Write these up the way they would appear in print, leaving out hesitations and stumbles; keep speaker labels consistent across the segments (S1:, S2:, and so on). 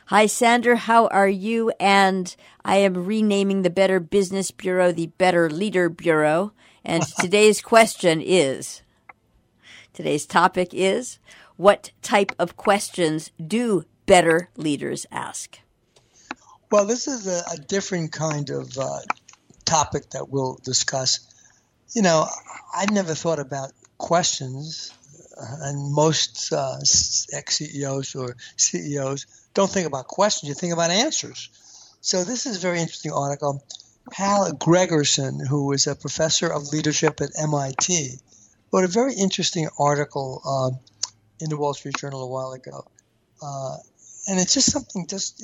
S1: Hi, Sandra. How are you? And I am renaming the Better Business Bureau the Better Leader Bureau. And today's topic is, what type of questions do better leaders ask?
S2: Well, this is a different kind of topic that we'll discuss. You know, I've never thought about questions, and most ex-CEOs or CEOs don't think about questions. You think about answers. So this is a very interesting article. Hal Gregerson, who is a professor of leadership at MIT, wrote a very interesting article in the Wall Street Journal a while ago. And it's just something just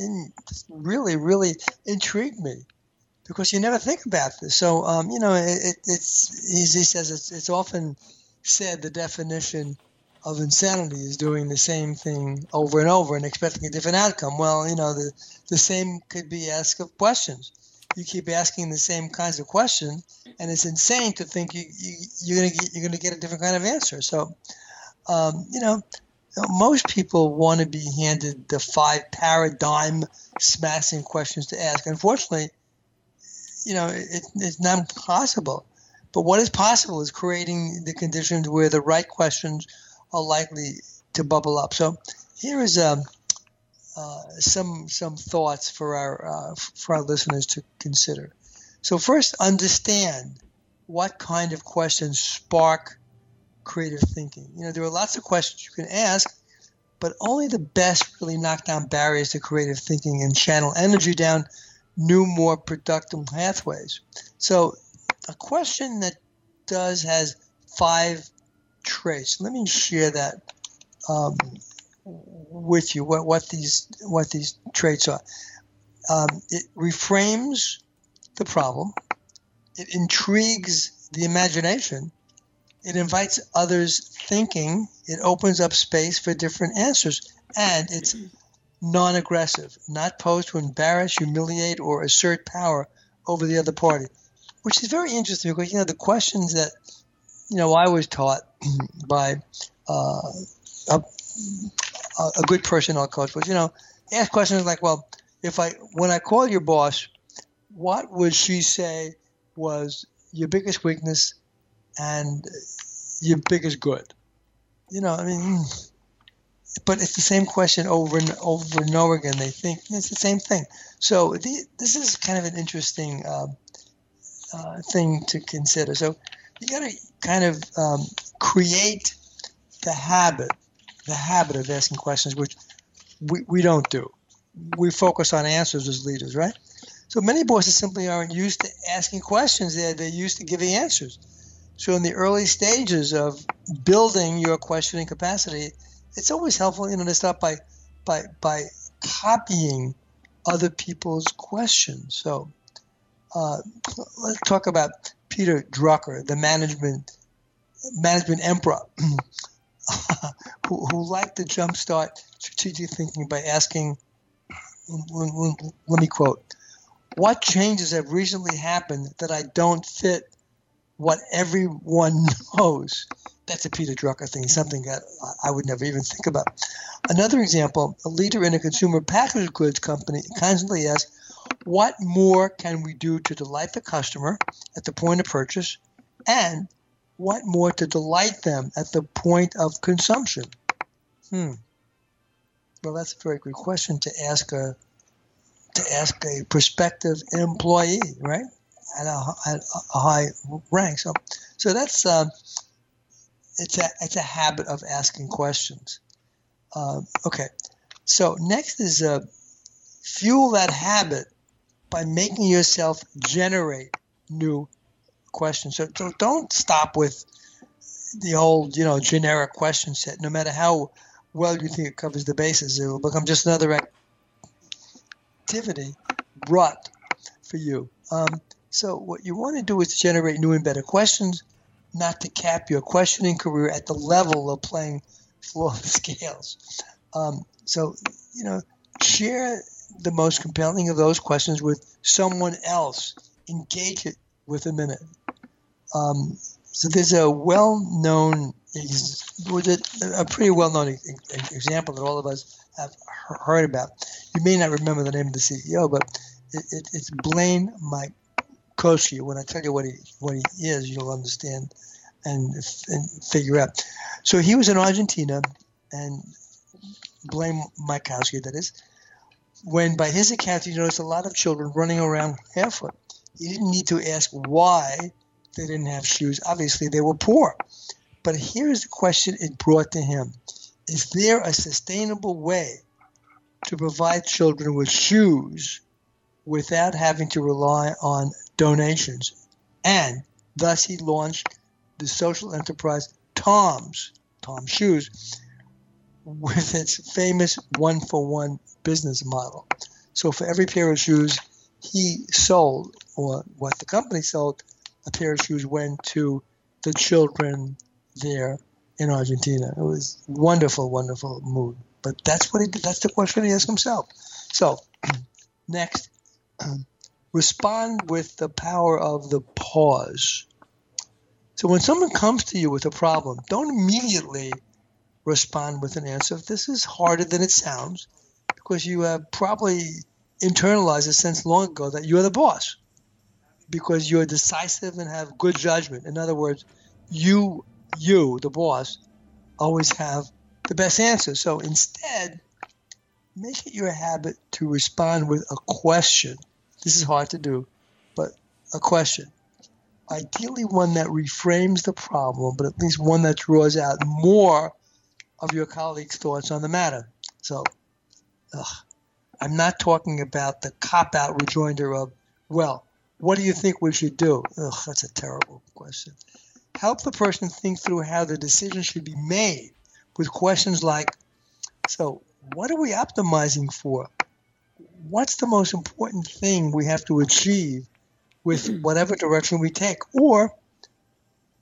S2: really, really intrigued me, because you never think about this. So, he says it's often said the definition of insanity is doing the same thing over and over and expecting a different outcome. Well, the same could be asked of questions. You keep asking the same kinds of questions, and it's insane to think you're going to get a different kind of answer. So, most people want to be handed the 5 paradigm smashing questions to ask. Unfortunately, it's not possible. But what is possible is creating the conditions where the right questions are likely to bubble up. So here is some thoughts for our listeners to consider. So first, understand what kind of questions spark creative thinking. There are lots of questions you can ask, but only the best really knock down barriers to creative thinking and channel energy down new, more productive pathways. So a question that has 5 traits. Let me share that with you, what these traits are. It reframes the problem. It intrigues the imagination. It invites others' thinking. It opens up space for different answers. And it's non-aggressive, not posed to embarrass, humiliate, or assert power over the other party, which is very interesting because, the questions that, I was taught by a good personnel coach was, ask questions like, well, when I call your boss, what would she say was your biggest weakness and your biggest good? But it's the same question over and over again. They think it's the same thing. So this is kind of an interesting thing to consider. So you got to kind of create the habit of asking questions, which we don't do. We focus on answers as leaders, right? So many bosses simply aren't used to asking questions. They're used to giving answers. So in the early stages of building your questioning capacity, it's always helpful, to start by copying other people's questions. So let's talk about Peter Drucker, the management emperor, who liked to jumpstart strategic thinking by asking, let me quote, "What changes have recently happened that I don't fit what everyone knows?" That's a Peter Drucker thing, something that I would never even think about. Another example, a leader in a consumer packaged goods company constantly asks, what more can we do to delight the customer at the point of purchase, and what more to delight them at the point of consumption? Well, that's a very good question to ask a prospective employee, right, at a high rank. So that's it's a habit of asking questions. Okay, so next is fuel that habit by making yourself generate new questions. So don't stop with the old, generic question set. No matter how well you think it covers the bases, it will become just another activity brought for you. So what you want to do is generate new and better questions, not to cap your questioning career at the level of playing floor scales. So, share the most compelling of those questions with someone else. Engage it with a minute. So there's a pretty well-known example that all of us have heard about. you may not remember the name of the CEO, but it's Blaine Mikoski. When I tell you what he is, you'll understand and figure out. So he was in Argentina, and Blaine Mikoski, that is, when by his account he noticed a lot of children running around barefoot. He didn't need to ask why they didn't have shoes. Obviously, they were poor. But here's the question it brought to him. Is there a sustainable way to provide children with shoes without having to rely on donations? And thus he launched the social enterprise Tom's Shoes with its famous one-for-one business model. So for every pair of shoes he sold, or what the company sold, a pair of shoes went to the children there in Argentina. It was wonderful, wonderful move. But that's what he did. That's the question he asked himself. So next, respond with the power of the pause. So when someone comes to you with a problem, don't immediately respond with an answer. This is harder than it sounds, because you have probably internalized a sense long ago that you're the boss, because you're decisive and have good judgment. In other words, you, the boss, always have the best answer. So instead, make it your habit to respond with a question. This is hard to do, but a question. Ideally one that reframes the problem, but at least one that draws out more of your colleagues' thoughts on the matter. So, I'm not talking about the cop-out rejoinder of, well, what do you think we should do? That's a terrible question. Help the person think through how the decision should be made with questions like, so what are we optimizing for? What's the most important thing we have to achieve with whatever direction we take? Or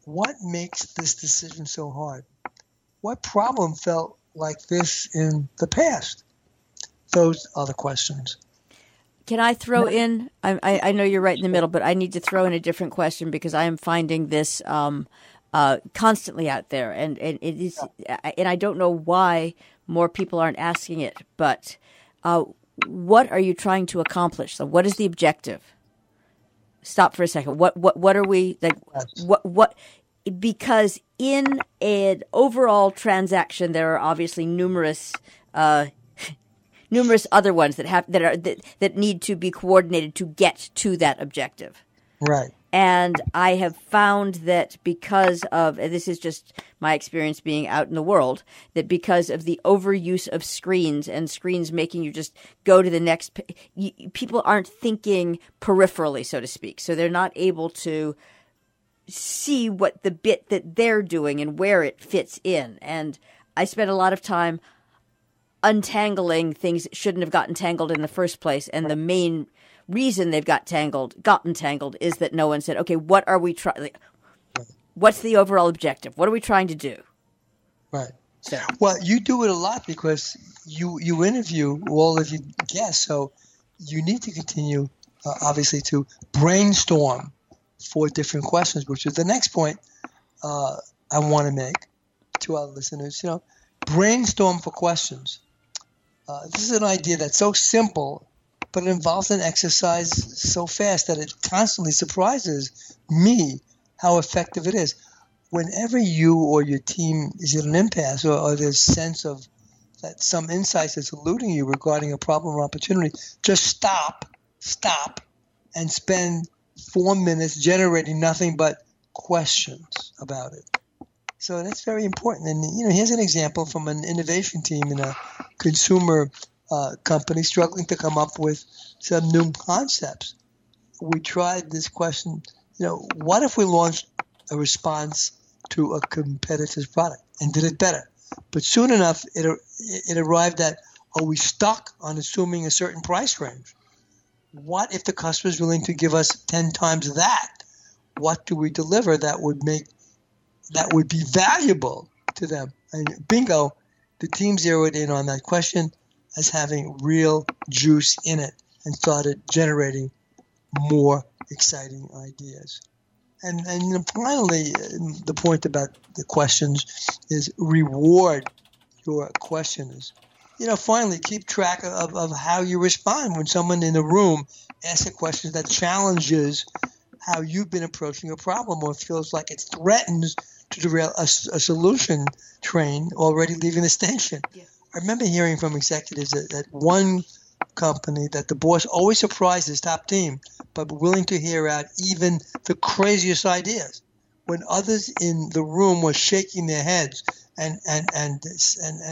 S2: what makes this decision so hard? What problem felt like this in the past? Those are the questions.
S1: Can I throw in, I know you're right in the middle, but I need to throw in a different question because I am finding this constantly out there. And it is, and I don't know why more people aren't asking it, but what are you trying to accomplish? So what is the objective? Stop for a second. What are we, like, what, because in an overall transaction, there are obviously numerous other ones that need to be coordinated to get to that objective.
S2: Right.
S1: And I have found that because of, and this is just my experience being out in the world, that because of the overuse of screens and screens making you just go to the next, people aren't thinking peripherally, so to speak. So they're not able to see what the bit that they're doing and where it fits in. And I spent a lot of time untangling things that shouldn't have gotten tangled in the first place. And the main reason they've gotten tangled is that no one said, okay, what are we trying? What's the overall objective? What are we trying to do?
S2: Right. So. Well, you do it a lot because you interview all of your guests. So you need to continue, obviously, to brainstorm for different questions, which is the next point I want to make to our listeners. Brainstorm for questions. This is an idea that's so simple, but it involves an exercise so fast that it constantly surprises me how effective it is. Whenever you or your team is at an impasse or there's sense of that some insight is eluding you regarding a problem or opportunity, just stop, and spend 4 minutes generating nothing but questions about it. So that's very important. And, here's an example from an innovation team in a consumer company struggling to come up with some new concepts. We tried this question, what if we launched a response to a competitor's product and did it better? But soon enough, it arrived at, are we stuck on assuming a certain price range? What if the customer is willing to give us 10 times that? What do we deliver that would be valuable to them? And bingo, the team zeroed in on that question as having real juice in it and started generating more exciting ideas. And finally, the point about the questions is reward your questioners. finally keep track of how you respond when someone in the room asks a question that challenges how you've been approaching a problem or feels like it threatens to derail a solution train already leaving the station. Yeah. I remember hearing from executives at one company that the boss always surprised his top team, but willing to hear out even the craziest ideas. When others in the room were shaking their heads and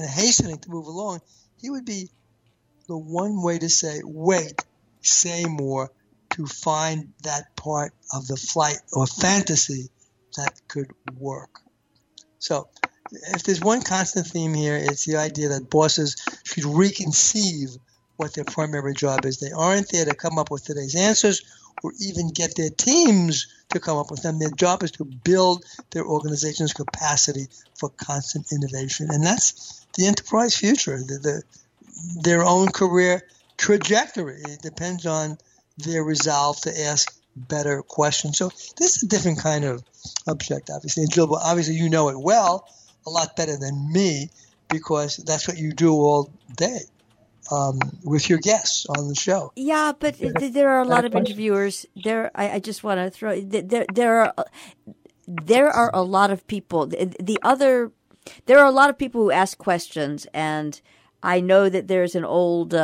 S2: hastening to move along, he would be the one way to say, wait, say more, to find that part of the flight or fantasy that could work. So if there's one constant theme here, it's the idea that bosses should reconceive what their primary job is. They aren't there to come up with today's answers or even get their teams to come up with them. Their job is to build their organization's capacity for constant innovation. And that's the enterprise future, their own career trajectory. It depends on their resolve to ask better questions. So this is a different kind of object, obviously. And Jill, obviously you know it well, a lot better than me, because that's what you do all day with your guests on the show.
S1: Yeah, but there are a lot of interviewers. I just want to throw there are a lot of people. There are a lot of people who ask questions, and I know that there's an old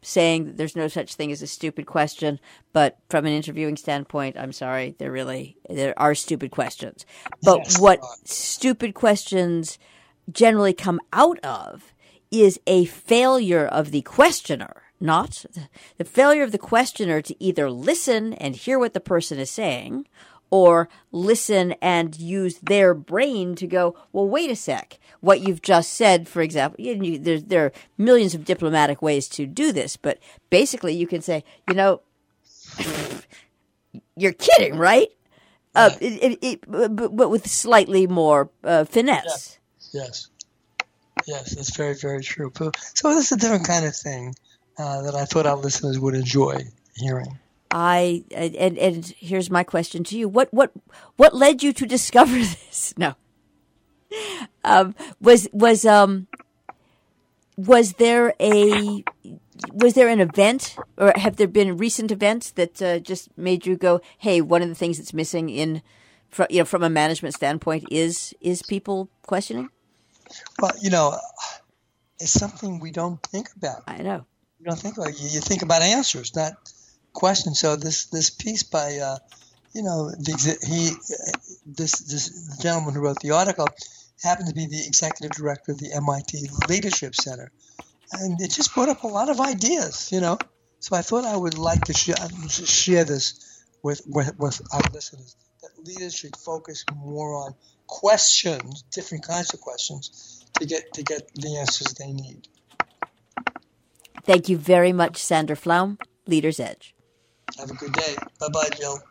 S1: saying that there's no such thing as a stupid question, but from an interviewing standpoint, I'm sorry, there are stupid questions. But yes, what stupid questions generally come out of is a failure of the questioner, not the failure of the questioner to either listen and hear what the person is saying, or listen and use their brain to go, well, wait a sec. What you've just said, for example, there are millions of diplomatic ways to do this, but basically you can say, you're kidding, right? But with slightly more finesse.
S2: Yes, that's very, very true. So this is a different kind of thing that I thought our listeners would enjoy hearing.
S1: And here's my question to you: What led you to discover this? No, was there an event, or have there been recent events that just made you go, "Hey, one of the things that's missing from a management standpoint is people questioning"?
S2: Well, it's something we don't think about.
S1: I know.
S2: You don't think about it. You think about answers, not questions. So this piece by this gentleman who wrote the article happened to be the executive director of the MIT Leadership Center, and it just brought up a lot of ideas. So I thought I would like to share this with our listeners, that leaders should focus more on questions, different kinds of questions, to get the answers they need.
S1: Thank you very much, Sander Flaum, Leader's Edge.
S2: Have a good day. Bye-bye, Jill.